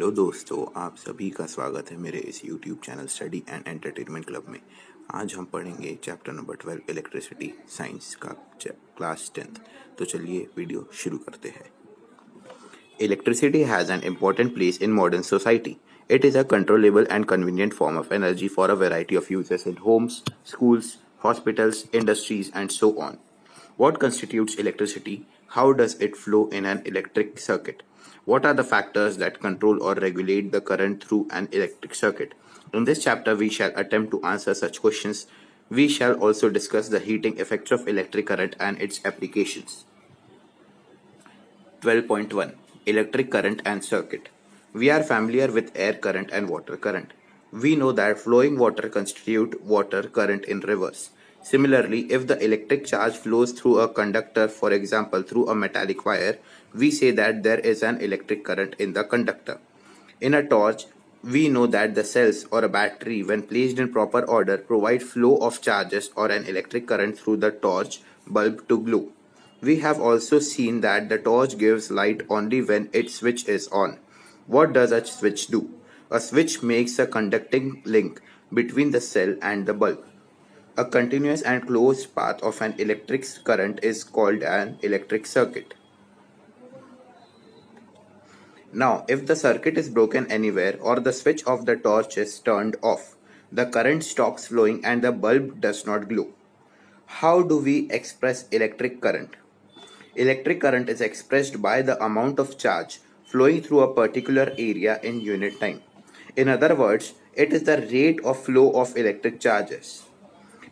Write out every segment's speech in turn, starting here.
Hello दोस्तों, आप सभी का स्वागत है मेरे इस YouTube channel study and entertainment club में। आज हम पढ़ेंगे चैप्टर नंबर 12 इलेक्ट्रिसिटी साइंस का क्लास 10th। तो चलिए वीडियो शुरू करते हैं। Electricity has an important place in modern society. It is a controllable and convenient form of energy for a variety of uses in homes, schools, hospitals, industries, and so on. What constitutes electricity? How does it flow in an electric circuit? What are the factors that control or regulate the current through an electric circuit? In this chapter, we shall attempt to answer such questions. We shall also discuss the heating effects of electric current and its applications. 12.1 Electric current and circuit. We are familiar with air current and water current. We know that flowing water constitute water current in reverse. Similarly, if the electric charge flows through a conductor, for example through a metallic wire, we say that there is an electric current in the conductor. In a torch, we know that the cells or a battery, when placed in proper order, provide flow of charges or an electric current through the torch bulb to glow. We have also seen that the torch gives light only when its switch is on. What does a switch do? A switch makes a conducting link between the cell and the bulb. A continuous and closed path of an electric current is called an electric circuit. Now, if the circuit is broken anywhere or the switch of the torch is turned off, the current stops flowing and the bulb does not glow. How do we express electric current? Electric current is expressed by the amount of charge flowing through a particular area in unit time. In other words, it is the rate of flow of electric charges.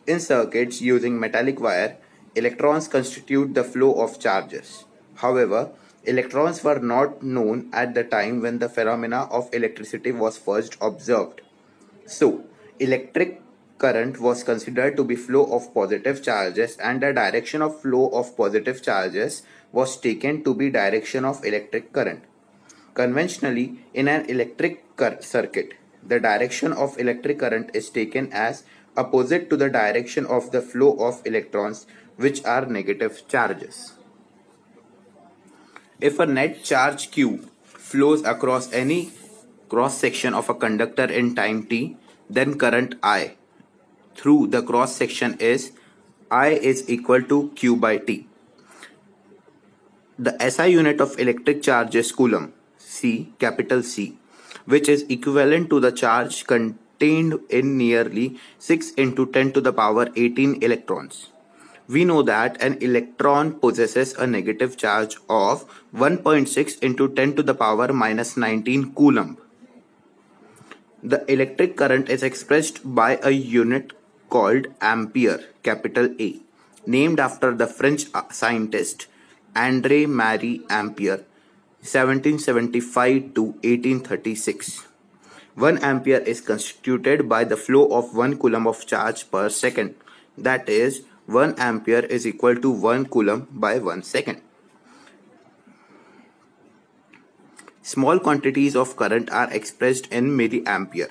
In circuits using metallic wire, electrons constitute the flow of charges. However, electrons were not known at the time when the phenomena of electricity was first observed. So, electric current was considered to be flow of positive charges, and the direction of flow of positive charges was taken to be direction of electric current. Conventionally, in an electric circuit, the direction of electric current is taken as opposite to the direction of the flow of electrons, which are negative charges. If a net charge Q flows across any cross section of a conductor in time t, then current I through the cross section is I is equal to Q by T. The SI unit of electric charge is coulomb, C, capital C, which is equivalent to the charge contained in nearly 6 into 10 to the power 18 electrons. We know that an electron possesses a negative charge of 1.6 into 10 to the power minus 19 coulomb. The electric current is expressed by a unit called ampere, capital A, named after the French scientist André Marie Ampere, 1775 to 1836. 1 ampere is constituted by the flow of 1 coulomb of charge per second. That is, 1 ampere is equal to 1 coulomb by 1 second. Small quantities of current are expressed in milliampere.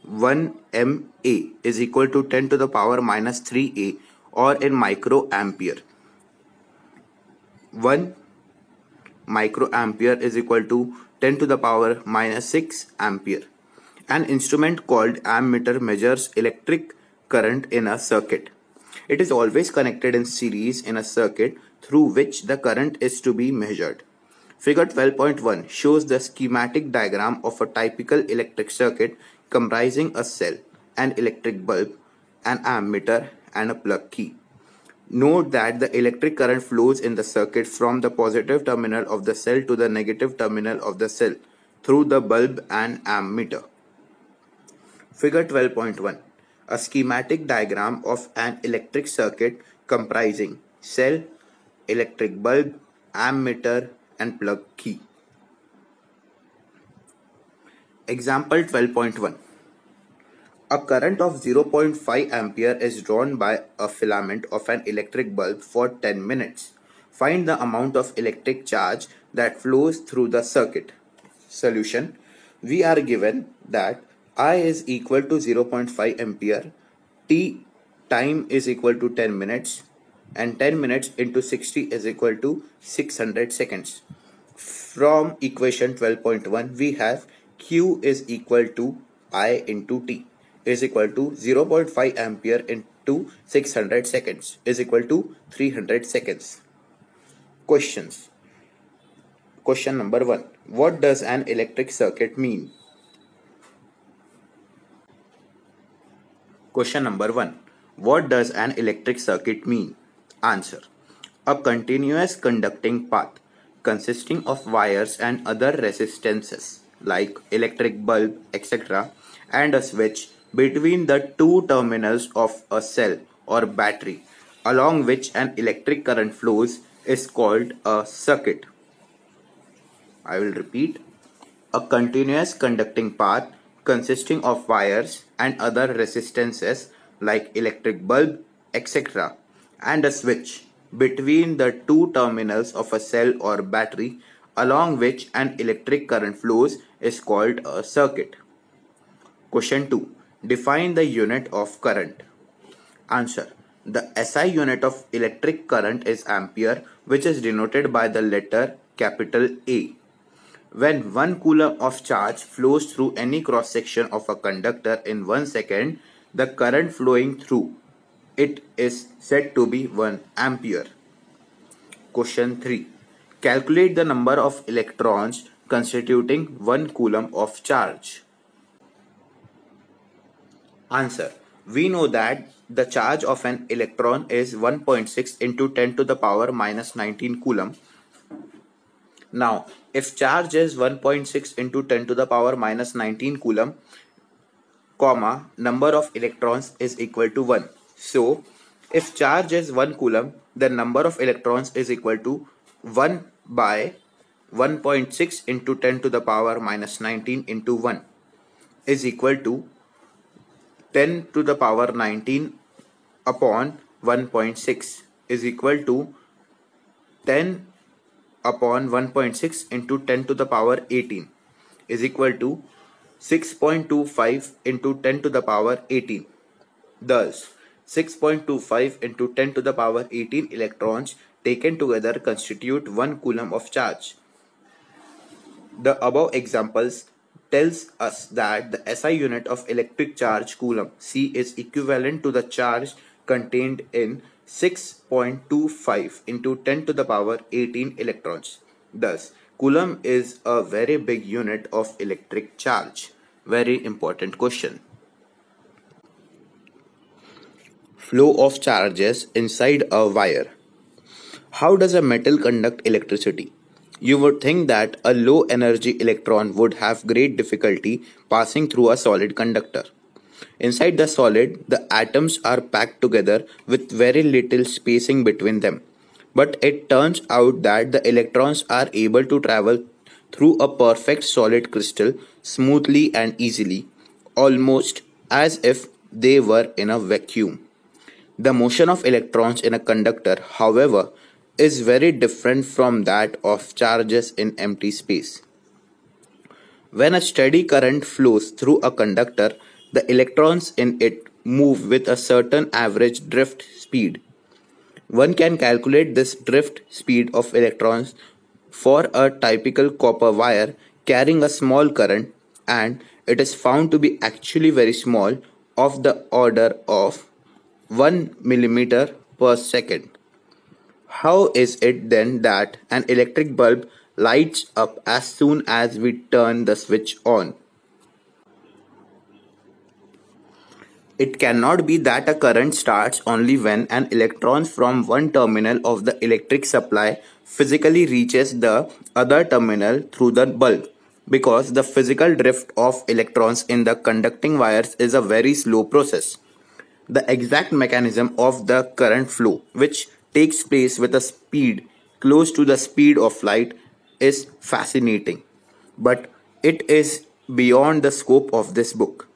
1 mA is equal to 10 to the power minus 3A, or in microampere. 1 microampere is equal to 10 to the power minus 6 ampere. An instrument called ammeter measures electric current in a circuit. It is always connected in series in a circuit through which the current is to be measured. Figure 12.1 shows the schematic diagram of a typical electric circuit comprising a cell, an electric bulb, an ammeter, and a plug key. Note that the electric current flows in the circuit from the positive terminal of the cell to the negative terminal of the cell through the bulb and ammeter. Figure 12.1 A schematic diagram of an electric circuit comprising cell, electric bulb, ammeter, and plug key. Example 12.1 A current of 0.5 ampere is drawn by a filament of an electric bulb for 10 minutes. Find the amount of electric charge that flows through the circuit. Solution: we are given that I is equal to 0.5 ampere, T time is equal to 10 minutes, and 10 minutes into 60 is equal to 600 seconds. From equation 12.1, we have Q is equal to I into T is equal to 0.5 ampere into 600 seconds is equal to 300 seconds. Questions. Question number 1. What does an electric circuit mean? Question number 1. What does an electric circuit mean? Answer. A continuous conducting path consisting of wires and other resistances like electric bulb, etc., and a switch between the two terminals of a cell or battery along which an electric current flows is called a circuit. I will repeat. A continuous conducting path consisting of wires and other resistances like electric bulb, etc., and a switch between the two terminals of a cell or battery along which an electric current flows is called a circuit. Question 2. Define the unit of current. Answer. The SI unit of electric current is ampere, which is denoted by the letter capital A. When 1 coulomb of charge flows through any cross section of a conductor in 1 second, the current flowing through it is said to be 1 ampere. Question 3. Calculate the number of electrons constituting 1 coulomb of charge. Answer. We know that the charge of an electron is 1.6 into 10 to the power minus 19 coulomb. Now, if charge is 1.6 into 10 to the power minus 19 coulomb, comma, number of electrons is equal to 1. So, if charge is 1 coulomb, the number of electrons is equal to 1 by 1.6 into 10 to the power minus 19 into 1 is equal to 10 to the power 19 upon 1.6 is equal to 10 upon 1.6 into 10 to the power 18 is equal to 6.25 into 10 to the power 18. Thus, 6.25 into 10 to the power 18 electrons taken together constitute 1 coulomb of charge. The above examples tells us that the SI unit of electric charge coulomb C is equivalent to the charge contained in 6.25 into 10 to the power 18 electrons. Thus, coulomb is a very big unit of electric charge. Very important question. Flow of charges inside a wire. How does a metal conduct electricity? You would think that a low energy electron would have great difficulty passing through a solid conductor. Inside the solid, the atoms are packed together with very little spacing between them. But it turns out that the electrons are able to travel through a perfect solid crystal smoothly and easily, almost as if they were in a vacuum. The motion of electrons in a conductor, however, is very different from that of charges in empty space. When a steady current flows through a conductor, the electrons in it move with a certain average drift speed. One can calculate this drift speed of electrons for a typical copper wire carrying a small current, and it is found to be actually very small, of the order of 1 millimeter per second. How is it then that an electric bulb lights up as soon as we turn the switch on? It cannot be that a current starts only when an electron from one terminal of the electric supply physically reaches the other terminal through the bulb, because the physical drift of electrons in the conducting wires is a very slow process. The exact mechanism of the current flow, which takes place with a speed close to the speed of light, is fascinating, but it is beyond the scope of this book.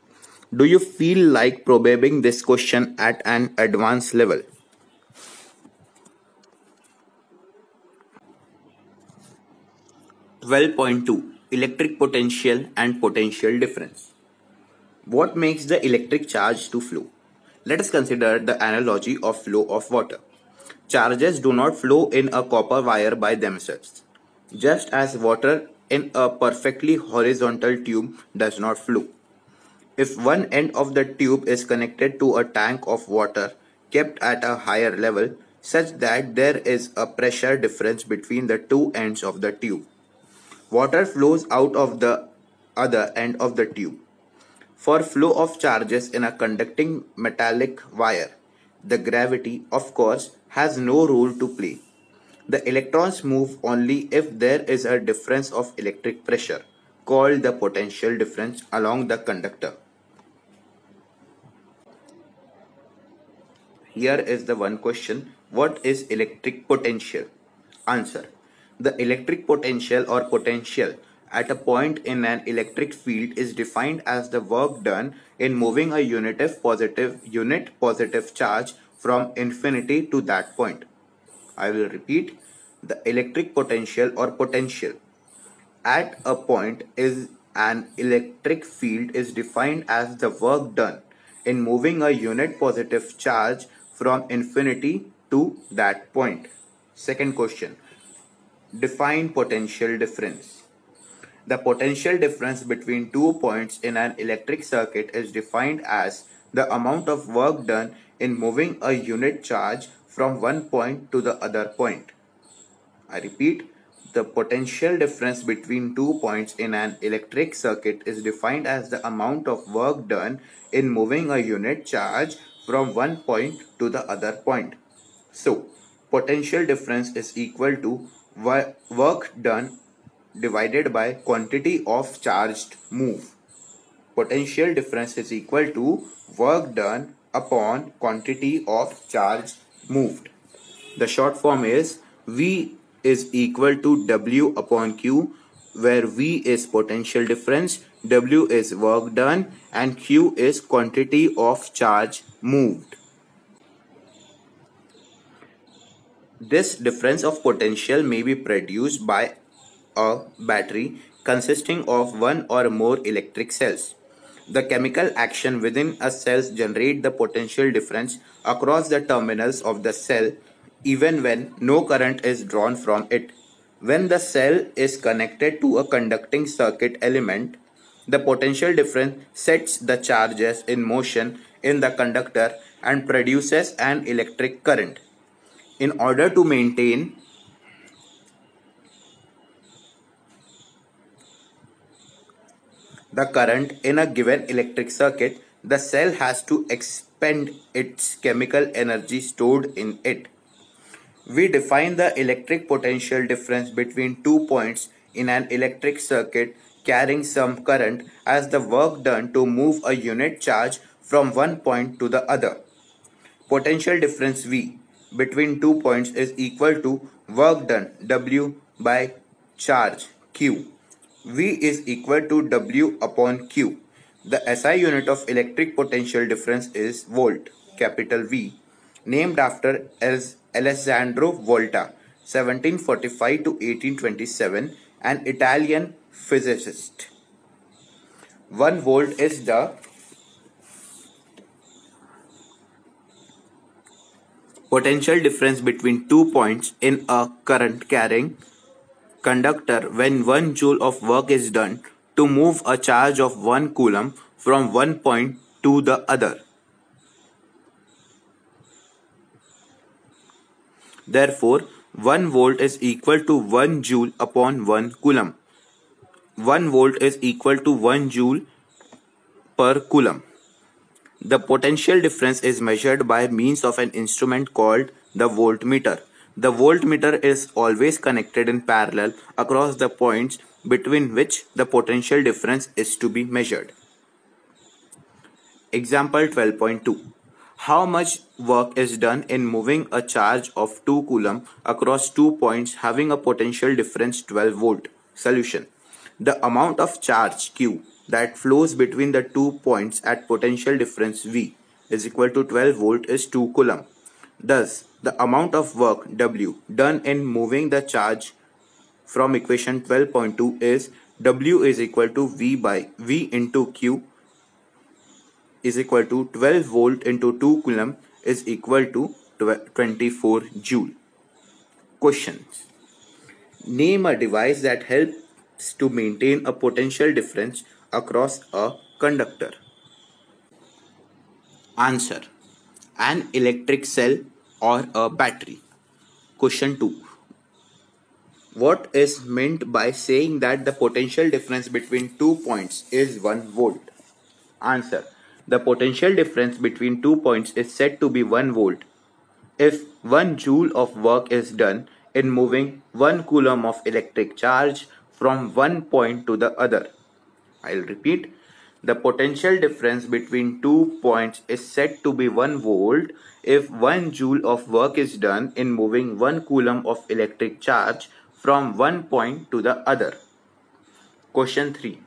Do you feel like probing this question at an advanced level? (12.2) Electric potential and potential difference. What makes the electric charge to flow? Let us consider the analogy of flow of water. Charges do not flow in a copper wire by themselves. Just as water in a perfectly horizontal tube does not flow. If one end of the tube is connected to a tank of water kept at a higher level, such that there is a pressure difference between the two ends of the tube, water flows out of the other end of the tube. For flow of charges in a conducting metallic wire, the gravity, of course, has no role to play. The electrons move only if there is a difference of electric pressure, called the potential difference along the conductor. Here is the one question. What is electric potential? Answer. The electric potential or potential at a point in an electric field is defined as the work done in moving a unit positive charge from infinity to that point. I will repeat. The electric potential or potential at a point is an electric field is defined as the work done in moving a unit positive charge from infinity to that point. Second question. Define potential difference. The potential difference between 2 points in an electric circuit is defined as the amount of work done in moving a unit charge from one point to the other point. I repeat, the potential difference between 2 points in an electric circuit is defined as the amount of work done in moving a unit charge from one point to the other point. So, potential difference is equal to work done divided by quantity of charged move. Potential difference is equal to work done upon quantity of charge moved. The short form is V is equal to W upon Q, where V is potential difference, W is work done, and Q is quantity of charge moved. This difference of potential may be produced by a battery consisting of one or more electric cells. The chemical action within a cell generates the potential difference across the terminals of the cell even when no current is drawn from it. When the cell is connected to a conducting circuit element, the potential difference sets the charges in motion in the conductor and produces an electric current. In order to maintain the current in a given electric circuit, the cell has to expend its chemical energy stored in it. We define the electric potential difference between 2 points in an electric circuit carrying some current as the work done to move a unit charge from one point to the other. Potential difference V between 2 points is equal to work done W by charge Q. V is equal to W upon Q. The SI unit of electric potential difference is volt, capital V, named after Alessandro Volta, 1745 to 1827, an Italian physicist. 1 volt is the potential difference between 2 points in a current carrying conductor when 1 joule of work is done to move a charge of 1 coulomb from one point to the other. Therefore, 1 volt is equal to 1 joule upon 1 coulomb. 1 volt is equal to 1 joule per coulomb. The potential difference is measured by means of an instrument called the voltmeter. The voltmeter is always connected in parallel across the points between which the potential difference is to be measured. Example 12.2. How much work is done in moving a charge of 2 coulomb across 2 points having a potential difference 12 volt? Solution. The amount of charge Q that flows between the 2 points at potential difference V is equal to 12 volt is 2 coulomb. Thus, the amount of work W done in moving the charge from equation 12.2 is W is equal to V into Q is equal to 12 volt into 2 coulomb is equal to 24 joule. Questions. Name a device that helps to maintain a potential difference across a conductor? Answer: an electric cell or a battery. Question 2. What is meant by saying that the potential difference between 2 points is 1 volt? Answer: the potential difference between 2 points is said to be 1 volt if 1 joule of work is done in moving 1 coulomb of electric charge from one point to the other. I'll repeat. The potential difference between 2 points is said to be 1 volt if 1 joule of work is done in moving 1 coulomb of electric charge from one point to the other. Question 3.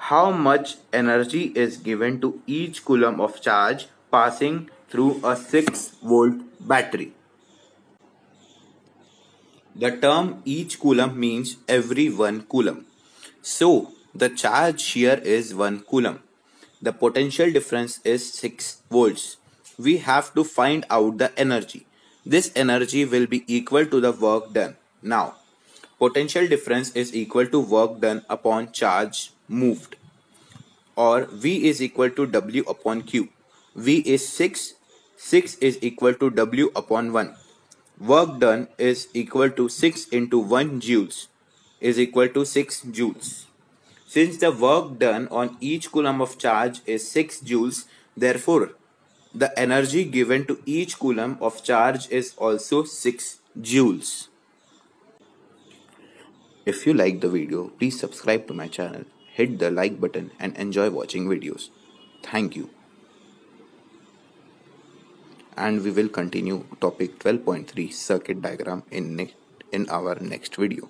How much energy is given to each coulomb of charge passing through a 6-volt battery? The term each coulomb means every 1 coulomb. So, the charge here is 1 coulomb. The potential difference is 6 volts. We have to find out the energy. This energy will be equal to the work done. Now, potential difference is equal to work done upon charge moved, or V is equal to W upon Q. V is 6, 6 is equal to W upon 1. Work done is equal to 6 into 1 joules is equal to 6 joules. Since the work done on each coulomb of charge is 6 joules, therefore the energy given to each coulomb of charge is also 6 joules. If you like the video, please subscribe to my channel, hit the like button and enjoy watching videos. Thank you. And we will continue topic 12.3 circuit diagram in our next video.